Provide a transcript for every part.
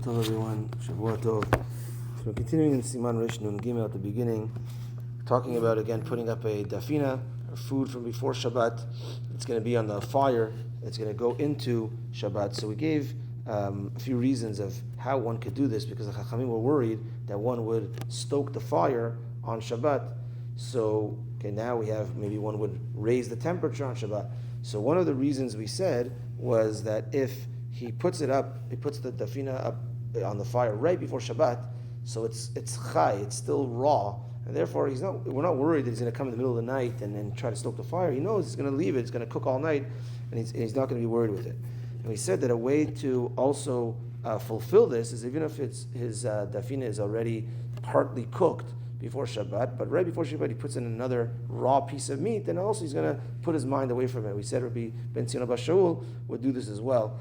Tov everyone, Shavua Tov. So we're continuing in Siman Resh Nun Gimel at the beginning, talking about again putting up a dafina, or food from before Shabbat. It's going to be on the fire. It's going to go into Shabbat. So we gave a few reasons of how one could do this, because the Chachamim were worried that one would stoke the fire on Shabbat. So now we have maybe one would raise the temperature on Shabbat. So one of the reasons we said was that if he puts the dafina up on the fire right before Shabbat, so it's chai, it's still raw, and therefore we're not worried that he's going to come in the middle of the night and then try to stoke the fire. He knows he's going to leave it, it's going to cook all night, and he's not going to be worried with it. And we said that a way to also fulfill this is even if his dafina is already partly cooked before Shabbat, but right before Shabbat he puts in another raw piece of meat, then also he's going to put his mind away from it. We said Rabbi Ben Zion Abba Shaul would do this as well.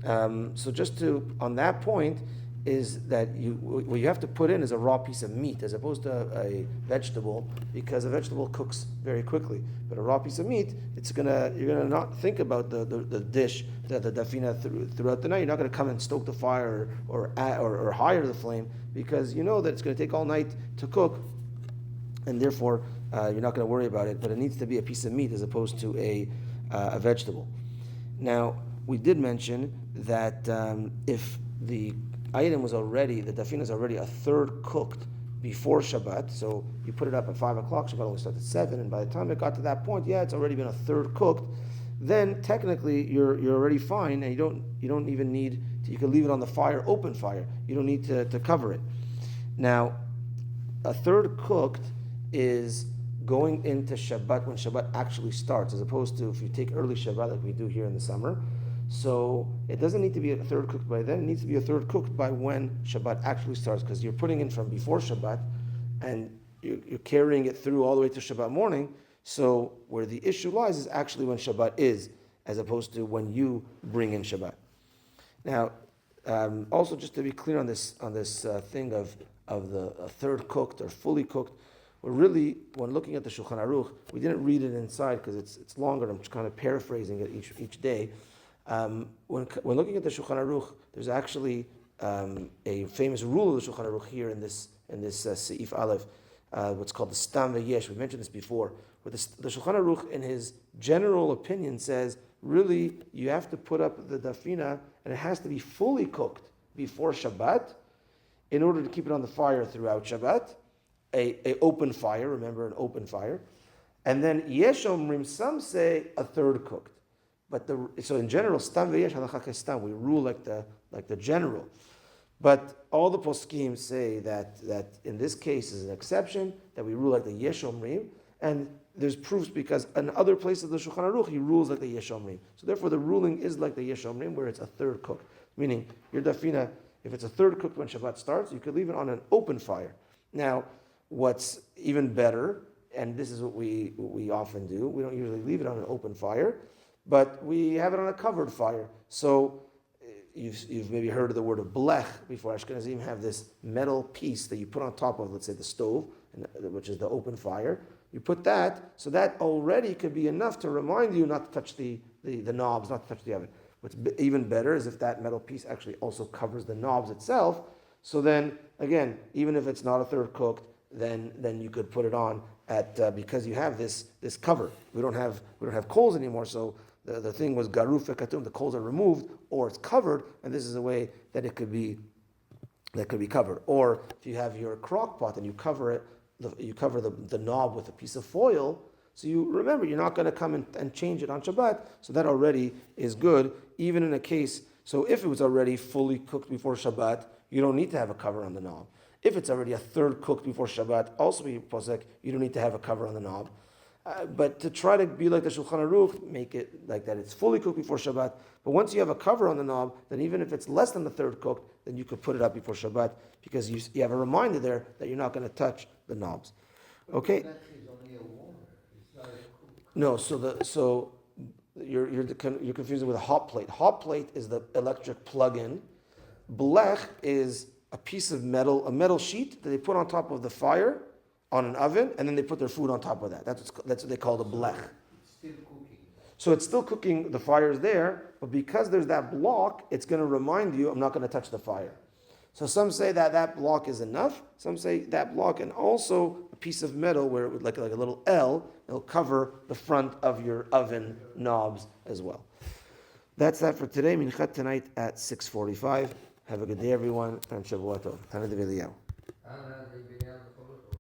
So just to, on that point, is that what you have to put in is a raw piece of meat as opposed to a vegetable, because a vegetable cooks very quickly. But a raw piece of meat, you're gonna not think about the dish, the dafina throughout the night. You're not gonna come and stoke the fire or higher the flame, because you know that it's gonna take all night to cook, and therefore you're not gonna worry about it. But it needs to be a piece of meat as opposed to a vegetable. Now, we did mention that if the item was already, the dafina is already a third cooked before Shabbat, so you put it up at 5 o'clock, Shabbat only starts at 7, and by the time it got to that point, it's already been a third cooked, then technically you're already fine, and you don't even need to, you can leave it on the fire, open fire. You don't need to cover it. Now, a third cooked is going into Shabbat when Shabbat actually starts, as opposed to if you take early Shabbat like we do here in the summer. So it doesn't need to be a third cooked by then, it needs to be a third cooked by when Shabbat actually starts, because you're putting in from before Shabbat and you're carrying it through all the way to Shabbat morning. So where the issue lies is actually when Shabbat is, as opposed to when you bring in Shabbat. Now, also just to be clear on this thing of the third cooked or fully cooked, we're really, when looking at the Shulchan Aruch, we didn't read it inside because it's longer. I'm just kind of paraphrasing it each day. When looking at the Shulchan Aruch, there's actually a famous rule of the Shulchan Aruch here in this Seif Aleph, what's called the Stam V'yesh. We mentioned this before, where the Shulchan Aruch, in his general opinion, says really you have to put up the dafina and it has to be fully cooked before Shabbat in order to keep it on the fire throughout Shabbat, a open fire. Remember, an open fire, and then yesh omrim, some say a third cooked. But so in general, stam v'yesh halacha kestam, we rule like the general. But all the poskim say that in this case is an exception, that we rule like the yesh omrim, and there's proofs because in other places of the Shulchan Aruch he rules like the yesh omrim. So therefore the ruling is like the yesh omrim, where it's a third cooked, meaning your dafina, if it's a third cooked when Shabbat starts, you could leave it on an open fire. Now, what's even better, and this is what we often do, we don't usually leave it on an open fire, but we have it on a covered fire. So you've maybe heard of the word of Blech before. Ashkenazim have this metal piece that you put on top of, let's say, the stove, which is the open fire. You put that, so that already could be enough to remind you not to touch the knobs, not to touch the oven. What's even better is if that metal piece actually also covers the knobs itself. So then, again, even if it's not a third cooked, then you could put it on at because you have this cover. We don't have coals anymore, so the thing was garuf vekatum. The coals are removed, or it's covered, and this is a way that it could be covered. Or if you have your crock pot and you cover the knob with a piece of foil, so you remember you're not going to come and change it on Shabbat. So that already is good, even in a case. So if it was already fully cooked before Shabbat, you don't need to have a cover on the knob. If it's already a third cooked before Shabbat, also be posek, you don't need to have a cover on the knob. But to try to be like the Shulchan Aruch, make it like that it's fully cooked before Shabbat. But once you have a cover on the knob, then even if it's less than the third cooked, then you could put it up before Shabbat, because you have a reminder there that you're not going to touch the knobs. Okay? No, so you're confusing with a hot plate. Hot plate is the electric plug-in. Blech is a piece of metal, a metal sheet that they put on top of the fire on an oven, and then they put their food on top of that. That's what they call the blech. It's still cooking. So it's still cooking, the fire's there, but because there's that block, it's going to remind you, I'm not going to touch the fire. So some say that block is enough. Some say that block and also a piece of metal where it would like a little L, it'll cover the front of your oven knobs as well. That's that for today. Minchat tonight at 6:45. Have a good day, everyone, and Shavua Tov. Tana Deviliyahu.